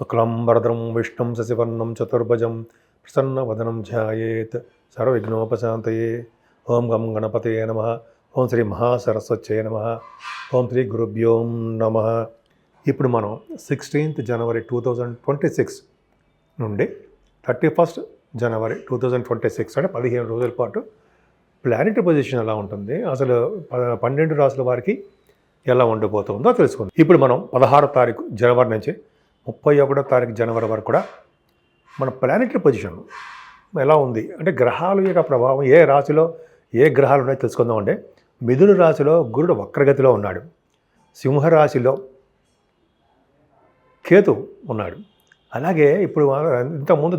శుక్లాంబరధరం విష్ణుం శశివర్ణం చతుర్భుజం ప్రసన్నవదనం ధ్యాయేత్ సర్వవిఘ్నోపశాంతయే. ఓం గం గణపతయే నమః. ఓం శ్రీ మహాసరస్వత్యై నమః. ఓం శ్రీ గురుభ్యో నమః. ఇప్పుడు మనం 16th జనవరి 2026 నుండి 31st జనవరి 2026 అంటే 15 రోజుల పాటు ప్లానెటరీ పొజిషన్ ఎలా ఉంటుంది, అసలు 12 రాసుల వారికి ఎలా ఉండిపోతుందో తెలుసుకుందాం. ఇప్పుడు మనం 16వ తారీఖు జనవరి నుంచి 31వ తారీఖు జనవరి వరకు కూడా మన ప్లానెటరీ పొజిషన్ ఎలా ఉంది అంటే గ్రహాల యొక్క ప్రభావం ఏ రాశిలో ఏ గ్రహాలు ఉన్నాయో తెలుసుకుందాం. అంటే మిథున రాశిలో గురుడు వక్రగతిలో ఉన్నాడు. సింహరాశిలో కేతు ఉన్నాడు. అలాగే ఇప్పుడు ఇంతకుముందు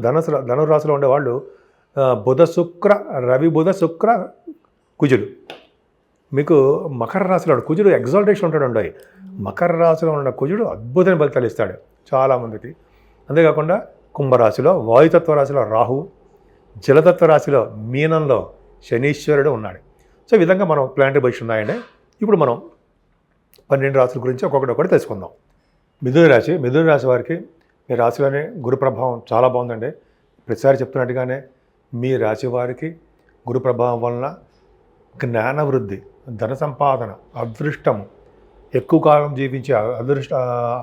ధనురాశిలో ఉండేవాళ్ళు బుధ శుక్ర రవి బుధ శుక్ర కుజుడు. మీకు మకర రాశిలో కుజుడు ఎగ్జాల్టేషన్ ఉంటాడు. మకర రాశిలో ఉన్న కుజుడు అద్భుతమైన ఫలితాలు ఇస్తాడు చాలామందికి. అంతేకాకుండా కుంభరాశిలో వాయుతత్వ రాశిలో రాహు, జలతత్వ రాశిలో మీనంలో శనీశ్వరుడు ఉన్నాడు. సో ఈ విధంగా మనం ప్లానెటరీ పొజిషన్ ఉన్నాయండి. ఇప్పుడు మనం 12 రాశుల గురించి ఒక్కొక్కటి తెలుసుకుందాం. మిథున రాశి వారికి మీ రాశిలోనే గురు ప్రభావం చాలా బాగుందండి. ప్రతిసారి చెప్తున్నట్టుగానే మీ రాశి వారికి గురు ప్రభావం వలన జ్ఞానవృద్ధి, ధన సంపాదన, అదృష్టము, ఎక్కువ కాలం జీవించే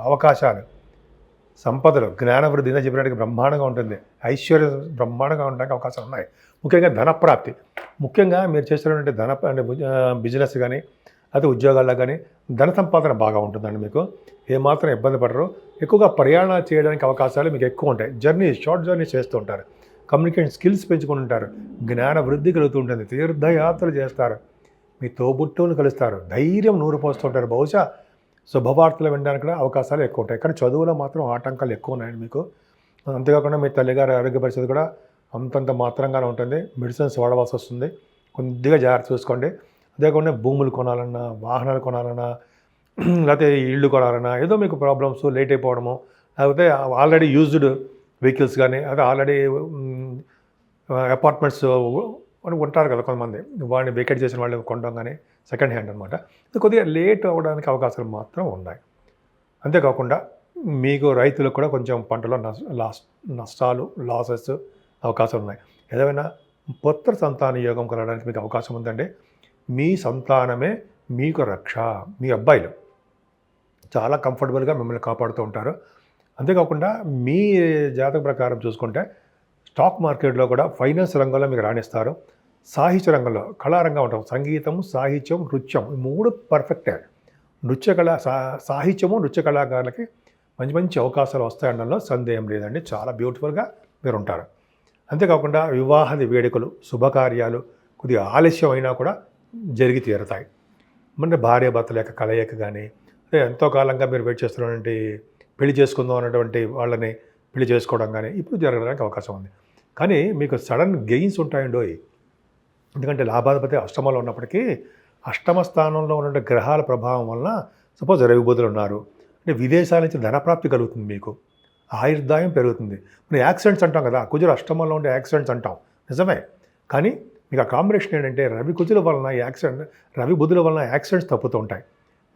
అవకాశాలు, సంపదలు, జ్ఞానవృద్ధి అని చెప్పినట్టుగా బ్రహ్మాండంగా ఉంటుంది. ఐశ్వర్యం బ్రహ్మాండంగా ఉండడానికి అవకాశాలు ఉన్నాయి. ముఖ్యంగా ధనప్రాప్తి, ముఖ్యంగా మీరు చేస్తున్నటువంటి అంటే బిజినెస్ కానీ అయితే ఉద్యోగాల్లో కానీ ధన సంపాదన బాగా ఉంటుందండి. మీకు ఏమాత్రం ఇబ్బంది పడరు. ఎక్కువగా ప్రయాణాలు చేయడానికి అవకాశాలు మీకు ఎక్కువ ఉంటాయి. షార్ట్ జర్నీ చేస్తూ ఉంటారు. కమ్యూనికేషన్ స్కిల్స్ పెంచుకుని ఉంటారు. జ్ఞాన వృద్ధి కలుగుతూ ఉంటుంది. తీర్థయాత్రలు చేస్తారు. మీ తోబుట్టువులు కలుస్తారు. ధైర్యం నూరిపోస్తుంటారు. బహుశా శుభవార్తలు వినడానికి కూడా అవకాశాలు ఎక్కువ ఉంటాయి. కానీ చదువులో మాత్రం ఆటంకాలు ఎక్కువ ఉన్నాయండి మీకు. అంతేకాకుండా మీ తల్లిగారి ఆరోగ్య పరిస్థితి కూడా అంతంత మాత్రంగానే ఉంటుంది. మెడిసిన్స్ వాడవలసి వస్తుంది. కొద్దిగా జాగ్రత్త చూసుకోండి. అంతేకాకుండా భూములు కొనాలన్నా, వాహనాలు కొనాలన్నా, లేకపోతే ఇళ్ళు కొనాలన్నా ఏదో మీకు ప్రాబ్లమ్స్ లేట్ అయిపోవడము, లేకపోతే ఆల్రెడీ యూజ్డ్ వెహికల్స్ కానీ అదే ఆల్రెడీ అపార్ట్మెంట్స్ ఉంటారు కదా కొంతమంది, వాడిని వేకెట్ చేసిన వాళ్ళు కొనడం కానీ సెకండ్ హ్యాండ్ అనమాట. కొద్దిగా లేట్ అవ్వడానికి అవకాశాలు మాత్రం ఉన్నాయి. అంతేకాకుండా మీకు రైతులకు కూడా కొంచెం పంటలో నష్టాలు, లాసెస్ అవకాశాలు ఉన్నాయి. ఏదైనా పుత్ర సంతాన యోగం కలగడానికి మీకు అవకాశం ఉందండి. మీ సంతానమే మీకు రక్ష. మీ అబ్బాయిలు చాలా కంఫర్టబుల్గా మిమ్మల్ని కాపాడుతూ ఉంటారు. అంతేకాకుండా మీ జాతక ప్రకారం చూసుకుంటే స్టాక్ మార్కెట్లో కూడా ఫైనాన్స్ రంగంలో మీకు రాణిస్తారు. సాహిత్య రంగంలో, కళారంగం ఉంటాం, సంగీతం, సాహిత్యం, నృత్యం, ఈ 3 పర్ఫెక్టే. సాహిత్యము, నృత్య కళాకారులకి మంచి మంచి అవకాశాలు వస్తాయనడంలో సందేహం లేదండి. చాలా బ్యూటిఫుల్గా మీరు ఉంటారు. అంతేకాకుండా వివాహాది వేడుకలు, శుభకార్యాలు కొద్దిగా ఆలస్యం అయినా కూడా జరిగి తీరుతాయి. మన భార్యాభర్తల యొక్క కలయిక కానీ, అదే ఎంతో కాలంగా మీరు వెయిట్ చేస్తున్నటువంటి పెళ్లి చేసుకుందాం అన్నటువంటి వాళ్ళని పెళ్లి చేసుకోవడం కానీ ఇప్పుడు జరగడానికి అవకాశం ఉంది. కానీ మీకు సడన్ గెయిన్స్ ఉంటాయండి. ఎందుకంటే లాభాధిపతి అష్టమంలో ఉన్నప్పటికీ అష్టమ స్థానంలో ఉన్న గ్రహాల ప్రభావం వలన సపోజ్ రవి బుధులు ఉన్నారు అంటే విదేశాల నుంచి ధనప్రాప్తి కలుగుతుంది. మీకు ఆయుర్దాయం పెరుగుతుంది. మనం యాక్సిడెంట్స్ అంటాం కదా, కుజులు అష్టమంలో ఉండే యాక్సిడెంట్స్ అంటాం, నిజమే. కానీ మీకు ఆ కాంబినేషన్ ఏంటంటే రవి బుధుల వలన యాక్సిడెంట్స్ తప్పుతూ ఉంటాయి.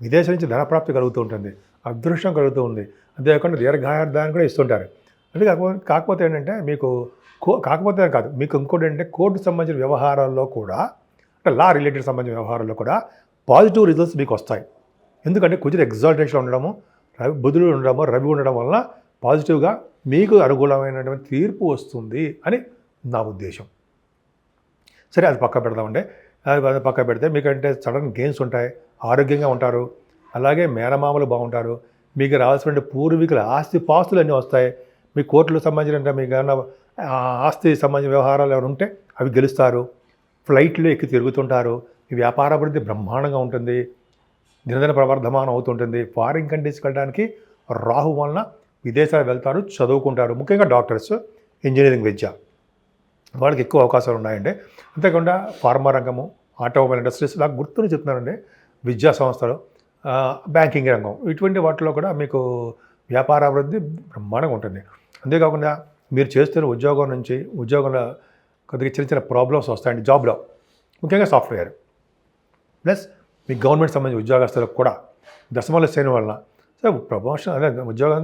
విదేశం నుంచి ధనప్రాప్తి కలుగుతూ ఉంటుంది, అదృష్టం కలుగుతూ ఉంది. అంతేకాకుండా దీర్ఘాయుర్దాన్ని కూడా ఇస్తుంటారు. అంటే కాకపోతే ఏంటంటే మీకు కాకపోతే కాదు, మీకు ఇంకోటి ఏంటంటే కోర్టుకు సంబంధించిన వ్యవహారాల్లో కూడా, అంటే లా రిలేటెడ్ సంబంధించిన వ్యవహారాల్లో కూడా పాజిటివ్ రిజల్ట్స్ మీకు వస్తాయి. ఎందుకంటే కుజుడు ఎగ్జాల్టేషన్ ఉండడము, రవి ఉండడం వలన పాజిటివ్గా మీకు అనుకూలమైనటువంటి తీర్పు వస్తుంది అని నా ఉద్దేశం. సరే, అది పక్క పెడదామండి. అది పక్క పెడితే మీకంటే సడన్ గెయిన్స్ ఉంటాయి, ఆరోగ్యంగా ఉంటారు. అలాగే మేనమామలు బాగుంటారు. మీకు రావాల్సిన పూర్వీకుల పాస్తులు అన్నీ వస్తాయి. మీ కోర్టులకు సంబంధించిన మీకు ఏమైనా ఆస్తి సంబంధించిన వ్యవహారాలు ఎవరు ఉంటే అవి గెలుస్తారు. ఫ్లైట్లు ఎక్కి తిరుగుతుంటారు. మీ వ్యాపార అభివృద్ధి బ్రహ్మాండంగా ఉంటుంది. దినదిన ప్రవర్ధమానం అవుతుంటుంది. ఫారిన్ కంట్రీస్కి వెళ్ళడానికి రాహు వలన విదేశాలు వెళ్తారు, చదువుకుంటారు. ముఖ్యంగా డాక్టర్స్, ఇంజనీరింగ్ విద్య వాళ్ళకి ఎక్కువ అవకాశాలు ఉన్నాయండి. అంతేకాకుండా ఫార్మా రంగము, ఆటోమొబైల్ ఇండస్ట్రీస్ ఇలా గుర్తుని చెప్తున్నారండి. విద్యా సంస్థలు, బ్యాంకింగ్ రంగం, ఇటువంటి వాటిలో కూడా మీకు వ్యాపారాభివృద్ధి బ్రహ్మాండంగా ఉంటుంది. అంతేకాకుండా మీరు చేస్తున్న ఉద్యోగంలో కొద్దిగా చిన్న చిన్న ప్రాబ్లమ్స్ వస్తాయండి జాబ్లో, ముఖ్యంగా సాఫ్ట్వేర్. ప్లస్ మీ గవర్నమెంట్ సంబంధించిన ఉద్యోగస్తులకు కూడా దశమల శ్రేణి వలన సో ప్రమోషన్ అదే ఉద్యోగం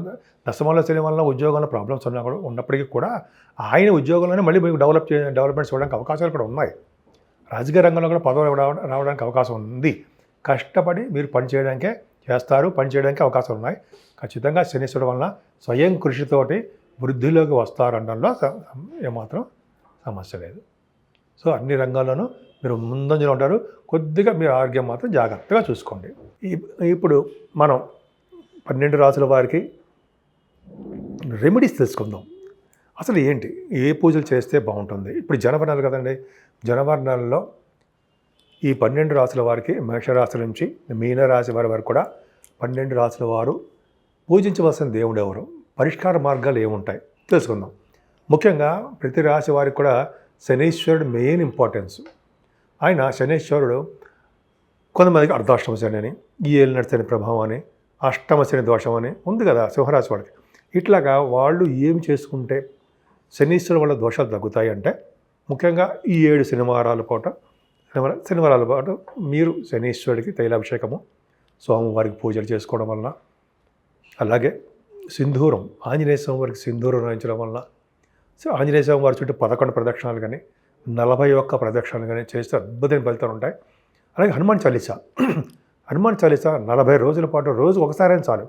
దశమంలో శని వల్ల ఉద్యోగంలో ప్రాబ్లమ్స్ ఉన్నా కూడా ఉన్నప్పటికీ కూడా ఆయన ఉద్యోగంలోనే మళ్ళీ మీకు డెవలప్మెంట్స్ ఇవ్వడానికి అవకాశాలు కూడా ఉన్నాయి. రాజకీయ రంగంలో కూడా పదవులు రావడానికి అవకాశం ఉంది. కష్టపడి మీరు పని చేయడానికే చేస్తారు, పని చేయడానికి అవకాశాలు ఉన్నాయి. ఖచ్చితంగా శనీశ్వరుడు వలన స్వయం కృషితోటి వృద్ధిలోకి వస్తారనడంలో ఏమాత్రం సమస్య లేదు. సో అన్ని రంగాల్లోనూ మీరు ముందంజలో ఉంటారు. కొద్దిగా మీ ఆరోగ్యం మాత్రం జాగ్రత్తగా చూసుకోండి. ఇప్పుడు మనం 12 రాసుల వారికి రెమెడీస్ తెలుసుకుందాం. అసలు ఏంటి, ఏ పూజలు చేస్తే బాగుంటుంది? ఇప్పుడు జనవరి నెల కదండి. జనవరి నెలలో ఈ 12 రాసుల వారికి మేషరాశి నుంచి మీనరాశి వారి వరకు కూడా 12 రాసుల వారు పూజించవలసిన దేవుడు ఎవరు, పరిష్కార మార్గాలు ఏముంటాయి తెలుసుకుందాం. ముఖ్యంగా ప్రతి రాశి వారికి కూడా శనీశ్వరుడు మెయిన్ ఇంపార్టెన్స్. ఆయన శనీశ్వరుడు కొంతమందికి అర్ధాష్టమ శని అని, ఈ ఏలినాటి శని ప్రభావం అని, అష్టమ శని దోషం అని ఉంది కదా సింహరాశి వాడికి. ఇట్లాగా వాళ్ళు ఏమి చేసుకుంటే శనీశ్వరుడు వల్ల దోషాలు తగ్గుతాయి అంటే ముఖ్యంగా ఈ 7 శనివారాల పాటు మీరు శనీశ్వరుడికి తైలాభిషేకము, స్వామివారికి పూజలు చేసుకోవడం వలన, అలాగే సింధూరం ఆంజనేయ స్వామి వారికి సింధూరం రాయించడం వలన, ఆంజనేయ స్వామి వారి చుట్టూ 11 ప్రదక్షిణాలు కానీ 41 ప్రదక్షిణాలు కానీ చేస్తే అద్భుతమైన ఫలితాలు ఉంటాయి. అలాగే హనుమాన్ చాలీసా 40 రోజుల పాటు, రోజు ఒకసారైనా చాలు,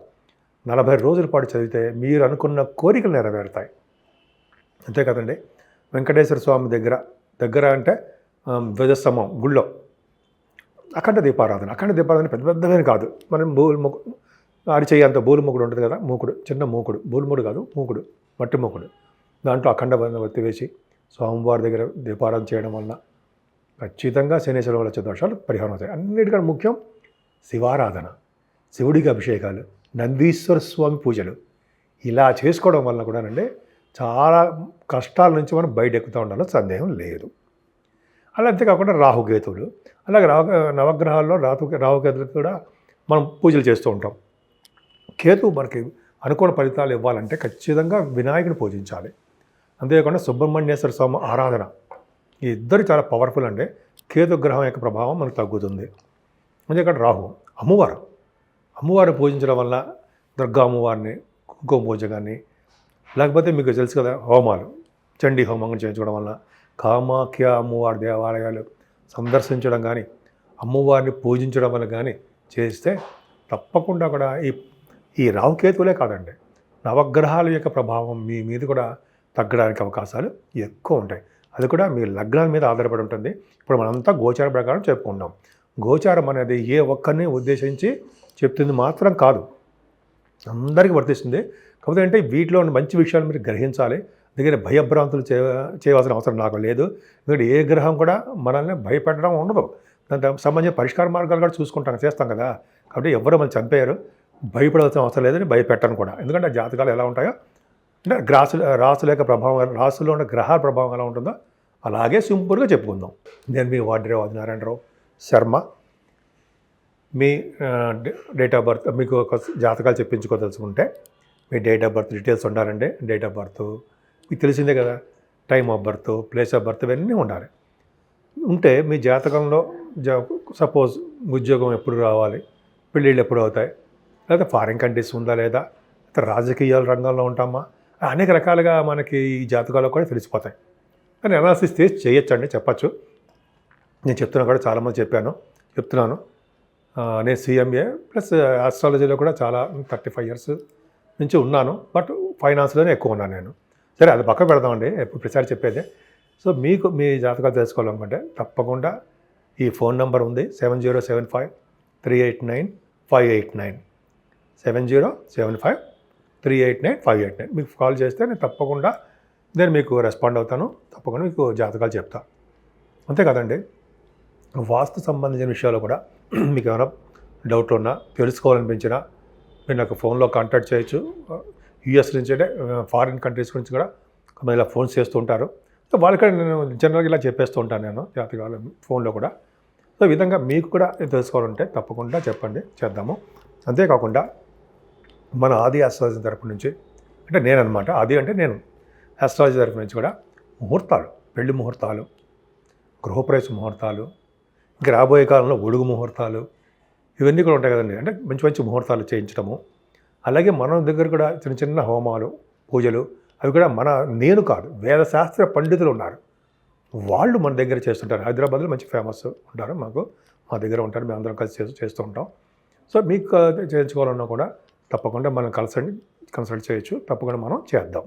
40 రోజుల పాటు చదివితే మీరు అనుకున్న కోరికలు నెరవేరుతాయి. అంతే కదండి. వెంకటేశ్వర స్వామి దగ్గర అంటే ధ్వజస్తంభం గుళ్ళో అఖండ దీపారాధన పెద్ద పెద్దమైన కాదు. మనం అరిచేయి అంత బూలుముకుడు ఉంటుంది కదా, మూకుడు, చిన్న మూకుడు, బూలుముడు కాదు మూకుడు, మట్టి మూకుడు, దాంట్లో అఖండ ఒత్తి వేసి స్వామివారి దగ్గర దీపారాధన చేయడం వలన ఖచ్చితంగా శనీశ్వరుడు వల్ల వచ్చే దోషాలు పరిహారం అవుతాయి. అన్నిటికన్నా ముఖ్యం శివారాధన, శివుడికి అభిషేకాలు, నందీశ్వర స్వామి పూజలు ఇలా చేసుకోవడం వలన కూడానండి చాలా కష్టాల నుంచి మనం బయట ఎక్కుతూ ఉండాలో సందేహం లేదు. అలా అంతేకాకుండా రాహుకేతువులు, అలాగే నవగ్రహాల్లో రాహుకేతులకు కూడా మనం పూజలు చేస్తూ ఉంటాం. కేతువు మనకి అనుకూల ఫలితాలు ఇవ్వాలంటే ఖచ్చితంగా వినాయకుని పూజించాలి. అంతేకాకుండా సుబ్రహ్మణ్యేశ్వర స్వామి ఆరాధన, ఈ ఇద్దరు చాలా పవర్ఫుల్ అండి. కేతు గ్రహం యొక్క ప్రభావం మనకు తగ్గుతుంది. అంతేకాకుండా రాహు, అమ్మవారిని పూజించడం వల్ల దుర్గా అమ్మవారిని కుంకుమ పూజ కానీ, లేకపోతే మీకు తెలుసు కదా హోమాలు, చండీ హోమం చేయించడం వల్ల, కామాఖ్య అమ్మవారి దేవాలయాలు సందర్శించడం కానీ, అమ్మవారిని పూజించడం వల్ల కానీ చేస్తే తప్పకుండా కూడా ఈ రాహుకేతువులే కాదండి, నవగ్రహాల యొక్క ప్రభావం మీ మీద కూడా తగ్గడానికి అవకాశాలు ఎక్కువ ఉంటాయి. అది కూడా మీ లగ్నాల మీద ఆధారపడి ఉంటుంది. ఇప్పుడు మనంతా గోచార ప్రకారం చెప్పుకుంటాం. గోచారం అనేది ఏ ఒక్కరిని ఉద్దేశించి చెప్తుంది మాత్రం కాదు, అందరికీ వర్తిస్తుంది. కాకపోతే అంటే వీటిలో మంచి విషయాలు మీరు గ్రహించాలి. అందుకని భయభ్రాంతులు చేయవలసిన అవసరం నాకు లేదు. ఎందుకంటే ఏ గ్రహం కూడా మనల్ని భయపెట్టడం ఉండదు. దానికి సంబంధించిన పరిష్కార మార్గాలు కూడా చేస్తాం కదా. కాబట్టి ఎవరు మనం చంపారు, భయపడవలసిన అవసరం లేదని భయపెట్టను కూడా. ఎందుకంటే జాతకాలు ఎలా ఉంటాయో అంటే రాసుల యొక్క ప్రభావం, రాసుల్లో ఉన్న గ్రహాల ప్రభావం ఎలా ఉంటుందో అలాగే సింపుల్గా చెప్పుకుందాం. నేను మీ వాడ్రేవ్ ఆదినారాయణరావు శర్మ. మీ డేట్ ఆఫ్ బర్త్ మీకు ఒక జాతకాలు చెప్పించుకోదలుచుకుంటే మీ డేట్ ఆఫ్ బర్త్ డీటెయిల్స్ ఉండాలండి. డేట్ ఆఫ్ బర్త్ మీకు తెలిసిందే కదా, time of birth, place of birth ఇవన్నీ ఉండాలి. ఉంటే మీ జాతకంలో సపోజ్ ఉద్యోగం ఎప్పుడు రావాలి, పెళ్ళిళ్ళు ఎప్పుడు అవుతాయి, లేదా ఫారిన్ కంట్రీస్ ఉందా లేదా, రాజకీయాల రంగంలో ఉంటామా, అనేక రకాలుగా మనకి ఈ జాతకాల్లో కూడా తెలిసిపోతాయి. కానీ అనాలిసిస్ చేసి చేయొచ్చండి, చెప్పచ్చు. నేను కూడా చాలామంది చెప్తున్నాను. నేను CMA ప్లస్ ఆస్ట్రాలజీలో కూడా చాలా 35 years నుంచి ఉన్నాను. బట్ ఫైనాన్స్లోనే ఎక్కువ ఉన్నాను నేను. సరే అది పక్క పెడదామండి, ఎప్పుడు ప్రతిసారి చెప్పేదే. సో మీకు మీ జాతకాలు తెలుసుకోవాలనుకుంటే తప్పకుండా ఈ ఫోన్ నెంబర్ ఉంది 7075389589 7075389589. మీకు కాల్ చేస్తే నేను మీకు రెస్పాండ్ అవుతాను. తప్పకుండా మీకు జాతకాలు చెప్తాను. అంతే కదండి. వాస్తు సంబంధించిన విషయాలు కూడా మీకు ఏమైనా డౌట్లు ఉన్నా, తెలుసుకోవాలనిపించినా మీరు నాకు ఫోన్లో కాంటాక్ట్ చేయొచ్చు. US నుంచి అంటే ఫారిన్ కంట్రీస్ నుంచి కూడా కొంతమంది ఇలా ఫోన్స్ చేస్తూ ఉంటారు. సో వాళ్ళకి నేను జనరల్గా ఇలా చెప్పేస్తూ ఉంటాను నేను జాతకాలు ఫోన్లో కూడా. సో ఈ విధంగా మీకు కూడా తెలుసుకోవాలంటే తప్పకుండా చెప్పండి, చేద్దాము. అంతేకాకుండా మన ఆది ఆస్ట్రాలజీ తరపు నుంచి అంటే నేనన్నమాట, ఆది అంటే నేను ఆస్ట్రాలజీ తరపు నుంచి కూడా ముహూర్తాలు, పెళ్లి ముహూర్తాలు, గృహప్రవేశ ముహూర్తాలు, ఇంకా రాబోయే కాలంలో ఒడుగు ముహూర్తాలు, ఇవన్నీ కూడా ఉంటాయి కదండి. అంటే మంచి మంచి ముహూర్తాలు చేయించడము, అలాగే మన దగ్గర కూడా చిన్న చిన్న హోమాలు పూజలు అవి కూడా నేను కాదు, వేదశాస్త్ర పండితులు ఉన్నారు, వాళ్ళు మన దగ్గర చేస్తుంటారు. హైదరాబాద్లో మంచి ఫేమస్ ఉంటారు, మా దగ్గర ఉంటారు, మేము అందరం కలిసి చేస్తూ ఉంటాం. సో మీకు చేయించుకోవాలన్నా కూడా తప్పకుండా మనం కన్సల్ట్ చేయొచ్చు, తప్పకుండా మనం చేద్దాం.